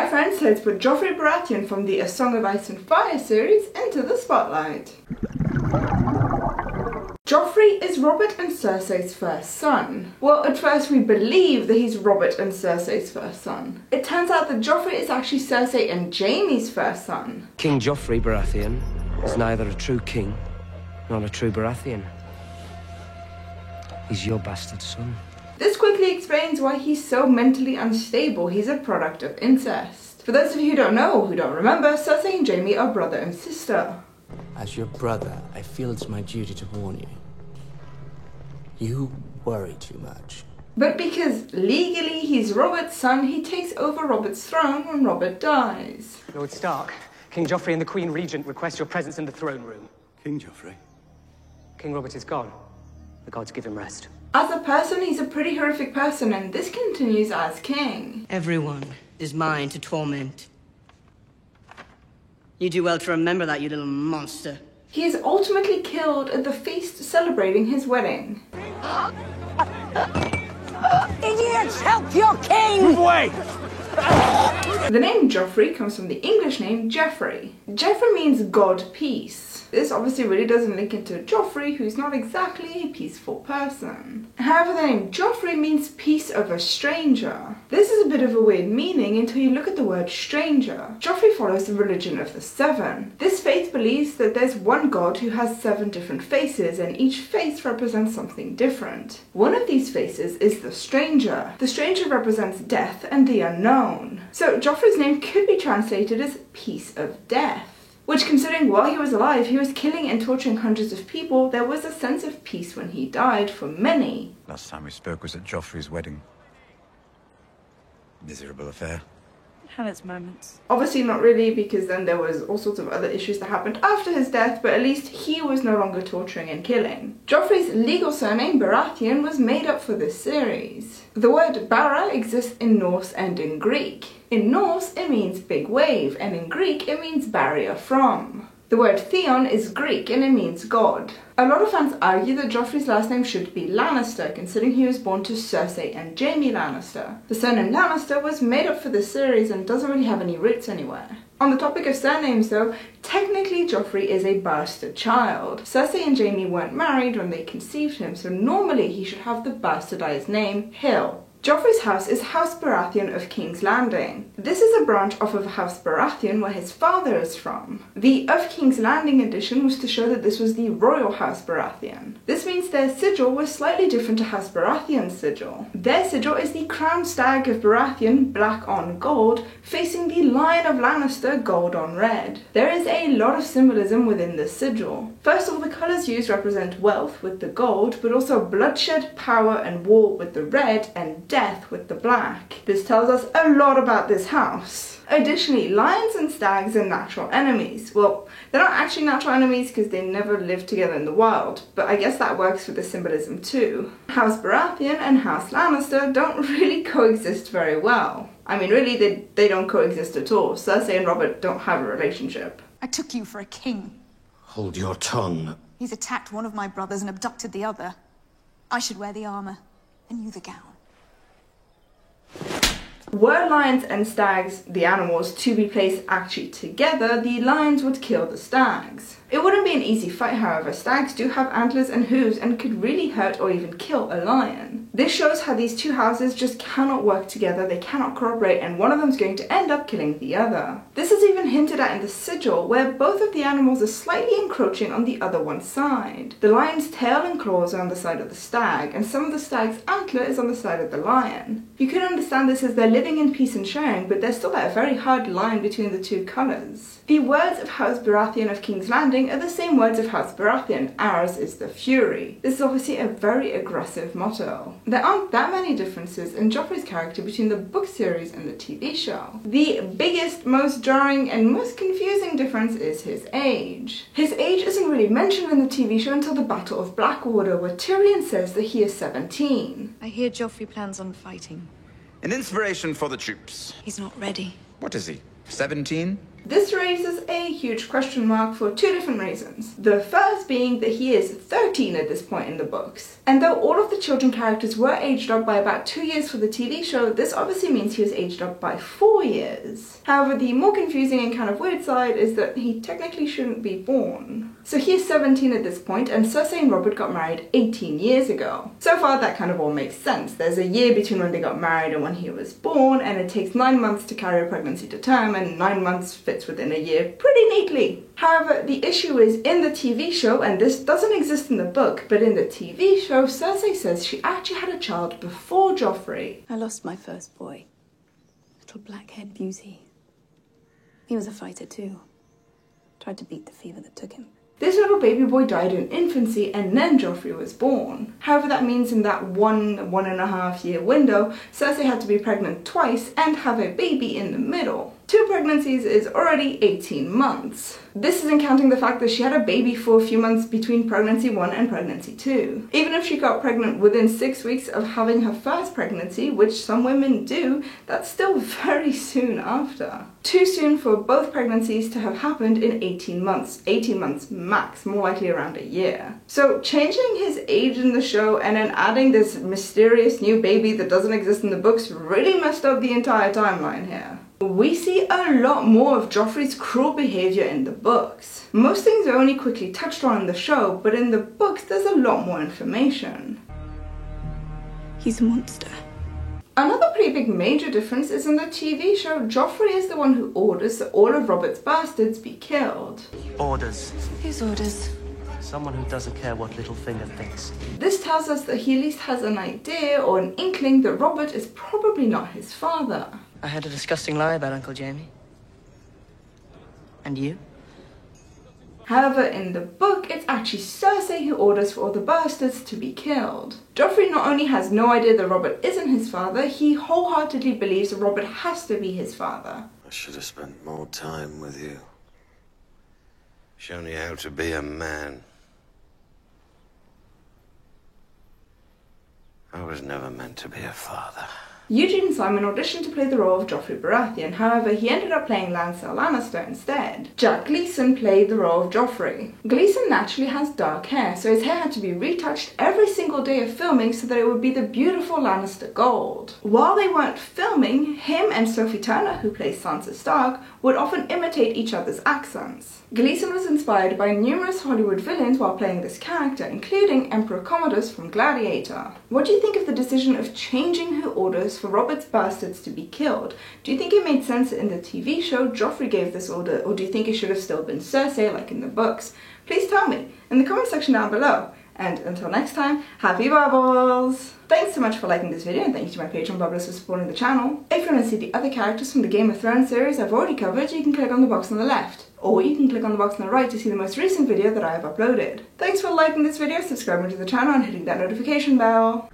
Hi friends, let's put Joffrey Baratheon from the A Song of Ice and Fire series into the spotlight. Joffrey is Robert and Cersei's first son. Well, at first we believe that he's Robert and Cersei's first son. It turns out that Joffrey is actually Cersei and Jaime's first son. King Joffrey Baratheon is neither a true king nor a true Baratheon. He's your bastard son. This quickly explains why he's so mentally unstable. He's a product of incest. For those of you who don't know or who don't remember, Cersei and Jaime are brother and sister. As your brother, I feel it's my duty to warn you. You worry too much. But because legally he's Robert's son, he takes over Robert's throne when Robert dies. Lord Stark, King Joffrey and the Queen Regent request your presence in the throne room. King Joffrey? King Robert is gone. The gods give him rest. As a person, he's a pretty horrific person, and this continues as king. Everyone is mine to torment. You do well to remember that, you little monster. He is ultimately killed at the feast celebrating his wedding. Idiots, help your king! Move away! The name Joffrey comes from the English name Geoffrey. Geoffrey means God peace. This obviously really doesn't link into Joffrey, who's not exactly a peaceful person. However, the name Joffrey means peace of a stranger. This is a bit of a weird meaning until you look at the word stranger. Joffrey follows the religion of the Seven. This faith believes that there's one god who has 7 different faces, and each face represents something different. One of these faces is the stranger. The stranger represents death and the unknown. So Joffrey's name could be translated as peace of death. Which, considering while he was alive, he was killing and torturing hundreds of people, there was a sense of peace when he died for many. Last time we spoke was at Joffrey's wedding. Miserable affair. It had its moments. Obviously not really, because then there was all sorts of other issues that happened after his death, but at least he was no longer torturing and killing. Joffrey's legal surname, Baratheon, was made up for this series. The word Bara exists in Norse and in Greek. In Norse, it means big wave, and in Greek, it means barrier from. The word Theon is Greek, and it means God. A lot of fans argue that Joffrey's last name should be Lannister, considering he was born to Cersei and Jaime Lannister. The surname Lannister was made up for this series and doesn't really have any roots anywhere. On the topic of surnames though, technically Joffrey is a bastard child. Cersei and Jaime weren't married when they conceived him, so normally he should have the bastardized name Hill. Joffrey's house is House Baratheon of King's Landing. This is a branch off of House Baratheon where his father is from. The Of King's Landing edition was to show that this was the Royal House Baratheon. This means their sigil was slightly different to House Baratheon's sigil. Their sigil is the crowned stag of Baratheon, black on gold, facing the Lion of Lannister, gold on red. There is a lot of symbolism within this sigil. First of all, the colours used represent wealth with the gold, but also bloodshed, power and war with the red, and death with the black. This tells us a lot about this house. Additionally, lions and stags are natural enemies. Well, they're not actually natural enemies because they never lived together in the wild, but I guess that works for the symbolism too. House Baratheon and House Lannister don't really coexist very well. I mean, really, they don't coexist at all. Cersei and Robert don't have a relationship. I took you for a king. Hold your tongue. He's attacked one of my brothers and abducted the other. I should wear the armor, and you the gown. Were lions and stags, the animals, to be placed actually together, the lions would kill the stags. It wouldn't be an easy fight, however. Stags do have antlers and hooves and could really hurt or even kill a lion. This shows how these two houses just cannot work together, they cannot cooperate, and one of them is going to end up killing the other. This is even hinted at in the sigil, where both of the animals are slightly encroaching on the other one's side. The lion's tail and claws are on the side of the stag, and some of the stag's antler is on the side of the lion. You could understand this as they're living in peace and sharing, but there's still that very hard line between the two colours. The words of House Baratheon of King's Landing are the same words of House Baratheon. Ours is the Fury. This is obviously a very aggressive motto. There aren't that many differences in Joffrey's character between the book series and the TV show. The biggest, most jarring, and most confusing difference is his age. His age isn't really mentioned in the TV show until the Battle of Blackwater, where Tyrion says that he is 17. I hear Joffrey plans on fighting. An inspiration for the troops. He's not ready. What is he? 17? This raises a huge question mark for two different reasons. The first being that he is 13 at this point in the books. And though all of the children characters were aged up by about 2 years for the TV show, this obviously means he was aged up by 4 years. However, the more confusing and kind of weird side is that he technically shouldn't be born. So he is 17 at this point, and Cersei and Robert got married 18 years ago. So far that kind of all makes sense. There's a year between when they got married and when he was born, and it takes 9 months to carry a pregnancy to term, and 9 months fits within a year pretty neatly. However, the issue is in the TV show, and this doesn't exist in the book, but in the TV show, Cersei says she actually had a child before Joffrey. I lost my first boy. Little black-haired beauty. He was a fighter too. Tried to beat the fever that took him. This little baby boy died in infancy and then Joffrey was born. However, that means in that 1.5 year window, Cersei had to be pregnant twice and have a baby in the middle. 2 pregnancies is already 18 months. This isn't counting the fact that she had a baby for a few months between pregnancy 1 and pregnancy 2. Even if she got pregnant within 6 weeks of having her first pregnancy, which some women do, that's still very soon after. Too soon for both pregnancies to have happened in 18 months. 18 months max, more likely around a year. So changing his age in the show and then adding this mysterious new baby that doesn't exist in the books really messed up the entire timeline here. We see a lot more of Joffrey's cruel behaviour in the books. Most things are only quickly touched on in the show, but in the books there's a lot more information. He's a monster. Another pretty big major difference is in the TV show, Joffrey is the one who orders that all of Robert's bastards be killed. Orders. Whose orders? Someone who doesn't care what Littlefinger thinks. This tells us that he at least has an idea or an inkling that Robert is probably not his father. I had a disgusting lie about Uncle Jamie. And you? However, in the book, it's actually Cersei who orders for all the bastards to be killed. Joffrey not only has no idea that Robert isn't his father, he wholeheartedly believes that Robert has to be his father. I should have spent more time with you. Shown you how to be a man. I was never meant to be a father. Eugene Simon auditioned to play the role of Joffrey Baratheon, however he ended up playing Lancel Lannister instead. Jack Gleeson played the role of Joffrey. Gleeson naturally has dark hair, so his hair had to be retouched every single day of filming so that it would be the beautiful Lannister gold. While they weren't filming, him and Sophie Turner, who plays Sansa Stark, would often imitate each other's accents. Gleeson was inspired by numerous Hollywood villains while playing this character, including Emperor Commodus from Gladiator. What do you think of the decision of changing who orders for Robert's bastards to be killed? Do you think it made sense that in the TV show Joffrey gave this order, or do you think it should have still been Cersei like in the books? Please tell me in the comment section down below. And until next time, happy bubbles! Thanks so much for liking this video, and thank you to my Patreon bubblers for supporting the channel. If you want to see the other characters from the Game of Thrones series I've already covered, you can click on the box on the left. Or you can click on the box on the right to see the most recent video that I have uploaded. Thanks for liking this video, subscribing to the channel and hitting that notification bell.